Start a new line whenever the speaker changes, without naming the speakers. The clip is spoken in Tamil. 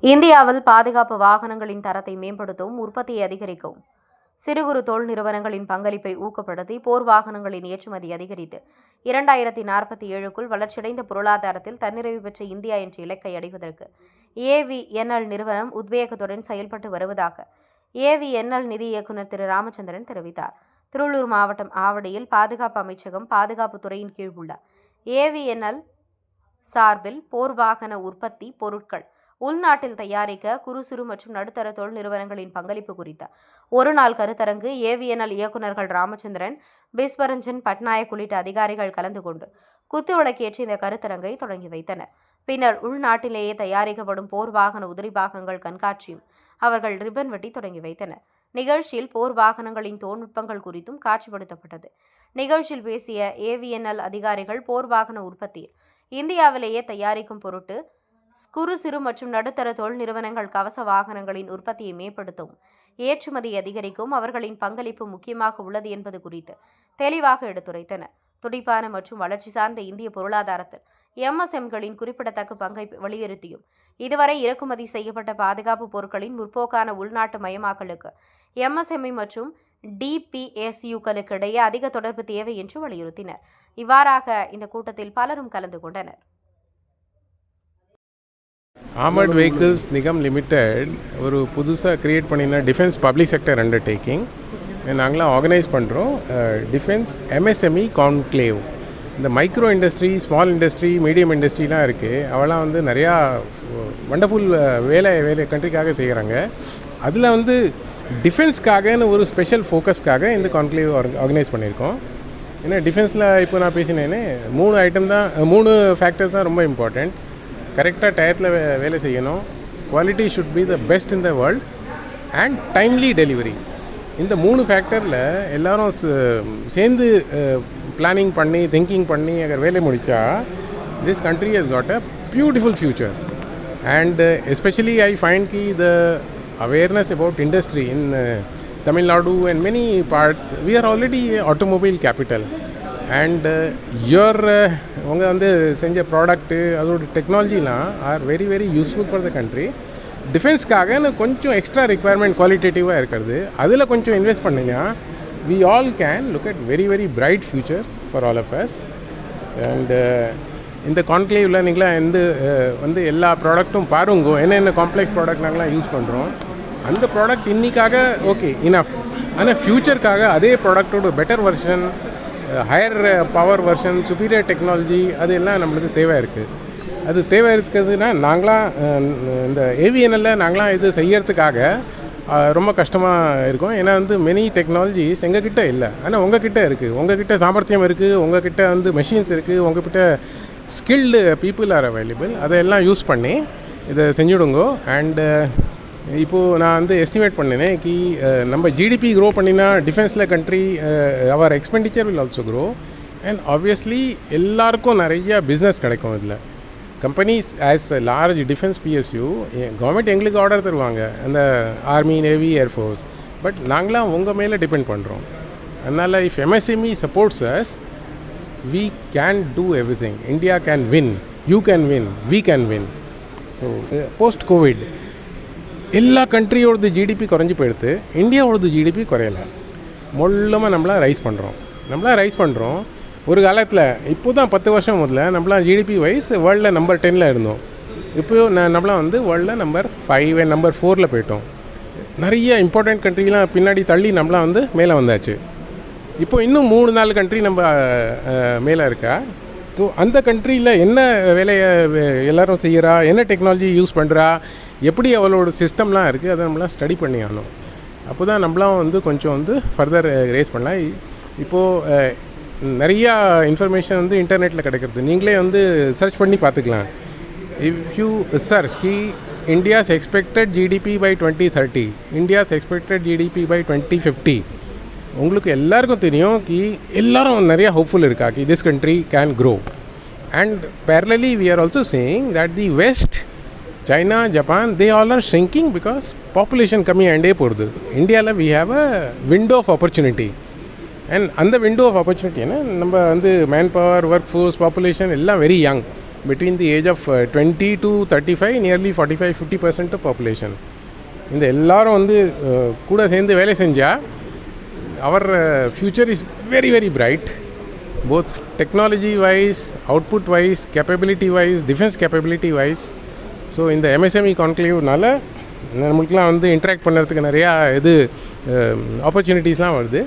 இந்தியாவில் பாதுகாப்பு வாகனங்களின் தரத்தை மேம்படுத்தவும் உற்பத்தியை அதிகரிக்கவும் சிறு குறு தொழில் நிறுவனங்களின் பங்களிப்பை ஊக்கப்படுத்தி போர் வாகனங்களின் ஏற்றுமதி அதிகரித்து 2047க்குள் வளர்ச்சியடைந்த பொருளாதாரத்தில் தன்னிறைவு பெற்ற இந்தியா என்ற இலக்கை அடைவதற்கு ஏவிஎன்எல் நிறுவனம் உத்வேகத்துடன் செயல்பட்டு வருவதாக ஏவிஎன்எல் நிதி இயக்குநர் திரு ராமச்சந்திரன் தெரிவித்தார். திருவள்ளூர் மாவட்டம் ஆவடியில் பாதுகாப்பு அமைச்சகம் பாதுகாப்பு துறையின் கீழ் உள்ள ஏவிஎன்எல் சார்பில் போர் வாகன உற்பத்தி பொருட்கள் உள்நாட்டில் தயாரிக்க குறு சிறு மற்றும் நடுத்தர தொழில் நிறுவனங்களின் பங்களிப்பு குறித்த ஒருநாள் கருத்தரங்கு ஏவிஎன்எல் இயக்குநர்கள் ராமச்சந்திரன், பிஸ்வரஞ்சன் பட்நாயக் உள்ளிட்ட அதிகாரிகள் கலந்து கொண்டு குத்துவிளக்கேற்றி இந்த கருத்தரங்கை தொடங்கி வைத்தனர். பின்னர் உள்நாட்டிலேயே தயாரிக்கப்படும் போர் வாகன உதிரி பாகங்கள் கண்காட்சியும் அவர்கள் ரிப்பன் வெட்டி தொடங்கி வைத்தனர். நிகழ்ச்சியில் போர் வாகனங்களின் தொழில்நுட்பங்கள் குறித்தும் காட்சிப்படுத்தப்பட்டது. நிகழ்ச்சியில் பேசிய ஏவிஎன்எல் அதிகாரிகள் போர் வாகன உற்பத்தியில் இந்தியாவிலேயே தயாரிக்கும் பொருட்டு குறு சிறு மற்றும் நடுத்தர தொழில் நிறுவனங்கள் கவச வாகனங்களின் உற்பத்தியை மேம்படுத்தவும் ஏற்றுமதி அதிகரிக்கும் அவர்களின் பங்களிப்பு முக்கியமாக உள்ளது என்பது குறித்து தெளிவாக எடுத்துரைத்தனர். துடிப்பான மற்றும் வளர்ச்சி சார்ந்த இந்திய பொருளாதாரத்தில் எம்எஸ்எம்களின் குறிப்பிடத்தக்க பங்கை வலியுறுத்தியும் இதுவரை இறக்குமதி செய்யப்பட்ட பாதுகாப்பு பொருட்களின் முற்போக்கான உள்நாட்டு மயமாக்கலுக்கு எம்எஸ்எம்இ மற்றும் டிபிஎஸ்யூக்களுக்கு இடையே அதிக தொடர்பு தேவை என்று வலியுறுத்தினர். இவ்வாறாக இந்த கூட்டத்தில் பலரும் கலந்து கொண்டனர்.
ஆர்மர்ட் வெஹிக்கிள்ஸ் நிகம் லிமிடெட் ஒரு புதுசாக க்ரியேட் பண்ணின டிஃபென்ஸ் பப்ளிக் செக்டர் அண்டர்டேக்கிங் நாங்களாம் ஆர்கனைஸ் பண்ணுறோம். Defence MSME conclave. இந்த micro industry, small industry, medium இண்டஸ்ட்ரிலாம் இருக்குது. அவெல்லாம் வந்து நிறையா வண்டர்ஃபுல் வேலை கண்ட்ரிக்காக செய்கிறாங்க. அதில் டிஃபென்ஸ்க்காகன்னு ஒரு ஸ்பெஷல் ஃபோக்கஸ்க்காக இந்த கான்க்ளேவ் ஆர்கனைஸ் பண்ணியிருக்கோம். ஏன்னா டிஃபென்ஸில் இப்போ நான் பேசினேன்னு 3 ஃபேக்டர்ஸ் தான் ரொம்ப இம்பார்ட்டண்ட். கரெக்டாக டயத்தில் வேலை செய்யணும், quality should be the best in the world and timely delivery. இந்த 3 ஃபேக்டரில் எல்லோரும் சேர்ந்து பிளானிங் பண்ணி திங்கிங் பண்ணி வேலை முடித்தா this country has got a beautiful future. And especially I find கி the awareness about industry in Tamil Nadu and many parts, we are already automobile capital. And உங்கள் செஞ்ச ப்ராடக்ட்டு அதோட டெக்னாலஜிலாம் are very very useful for the country. டிஃபென்ஸ்க்காக கொஞ்சம் எக்ஸ்ட்ரா ரெக்குவயர்மெண்ட் குவாலிட்டேட்டிவாக இருக்கிறது. அதில் கொஞ்சம் இன்வெஸ்ட் பண்ணிங்கன்னா we all can look at very very bright future for all of us. And இந்த கான்க்ளேவில் நீங்களாம் எல்லா ப்ராடக்ட்டும் பாருங்க, என்னென்ன காம்ப்ளெக்ஸ் ப்ராடக்ட் நாங்களாம் யூஸ் பண்ணுறோம். அந்த ப்ராடக்ட் இன்றைக்காக ஓகே இனஃப், ஆனால் ஃப்யூச்சருக்காக அதே ப்ராடக்டோட better version, higher power version, superior technology அது எல்லாம் நம்மளுக்கு தேவை இருக்குது. அது தேவை இருக்கிறதுனா நாங்களாம் இந்த ஏவிஎன்எல்லில் நாங்களாம் இது செய்யறதுக்காக ரொம்ப கஷ்டமாக இருக்கும். ஏன்னா மெனி டெக்னாலஜிஸ் எங்ககிட்ட இல்லை, ஆனால் உங்ககிட்ட இருக்குது. உங்ககிட்ட சாமர்த்தியம் இருக்குது, உங்ககிட்ட மெஷின்ஸ் இருக்குது, உங்ககிட்ட ஸ்கில்டு பீப்புள் ஆர் அவைலபிள். அதையெல்லாம் யூஸ் பண்ணி இதை செஞ்சுடுங்கோ. அண்டு இப்போது நான் எஸ்டிமேட் பண்ணினேன் கி நம்ம ஜிடிபி க்ரோ பண்ணினா டிஃபென்ஸில் country our expenditure will also grow. And obviously எல்லாருக்கும் நிறைய பிஸ்னஸ் கிடைக்கும். இதில் companies as large defence PSU government எங்களுக்கு ஆர்டர் தருவாங்க, அந்த ஆர்மி, நேவி, ஏர்ஃபோர்ஸ். பட் நாங்களாம் உங்கள் மேலே டிபெண்ட் பண்ணுறோம். அதனால் if MSME supports us, we can do everything. India can win, you can win, we can win. So post covid எல்லா கண்ட்ரியோடது ஜிடிபி குறைஞ்சி போயிடுது, இந்தியாவோடது ஜிடிபி குறையலை. மொல்லமாக நம்மளாம் ரைஸ் பண்ணுறோம். ஒரு காலத்தில் இப்போ தான் 10 வருஷம் முதல்ல நம்மளாம் ஜிடிபி வைஸ் வேர்ல்டில் நம்பர் 10ல் இருந்தோம். இப்போ நம்மளாம் வேர்ல்டில் நம்பர் 5 and நம்பர் 4ல் போயிட்டோம். நிறைய இம்பார்ட்டண்ட் கண்ட்ரிலாம் பின்னாடி தள்ளி நம்மளாம் மேலே வந்தாச்சு. இப்போ இன்னும் 3-4 கண்ட்ரி நம்ம மேலே இருக்கா. ஸோ அந்த கண்ட்ரியில் என்ன வேலையை எல்லோரும் செய்கிறா, என்ன டெக்னாலஜி யூஸ் பண்ணுறா, எப்படி அவளோட சிஸ்டம்லாம் இருக்குது, அதை நம்மளாம் ஸ்டடி பண்ணி ஆகணும். அப்போ தான் நம்மளாம் கொஞ்சம் ஃபர்தர் ரேஸ் பண்ணலாம். இப்போது நிறையா இன்ஃபர்மேஷன் இன்டர்நெட்டில் கிடைக்கிறது. நீங்களே சர்ச் பண்ணி பார்த்துக்கலாம். இஃப் யூ சர்ச் கி India's expected GDP by 2030, India's expected GDP by 2050, உங்களுக்கு எல்லாருக்கும் தெரியும் கி எல்லாரும் நிறையா ஹோப்ஃபுல் இருக்கா கி this country can grow. And parallelly we are also saying that the west, China, Japan, they all are shrinking because population கம்மியாகிட்டே போகிறது. இந்தியாவில் we have a window of opportunity. And அந்த விண்டோ ஆஃப் ஆப்பர்ச்சுனிட்டினா நம்ம man power, work force, population எல்லாம் very young. between the age of 20 to 35, nearly 45-50% of population. இந்த எல்லாரும் வந்து கூட சேர்ந்து வேலை செஞ்சால் our future is very very bright, both technology wise, output wise, capability wise, defense capability wise. So இந்த MSME கான்க்ளேவ்னால நம்மளுக்குலாம் வந்து இன்ட்ராக்ட் பண்ணுறதுக்கு நிறையா ஆப்பர்ச்சுனிட்டிஸ்லாம் வருது.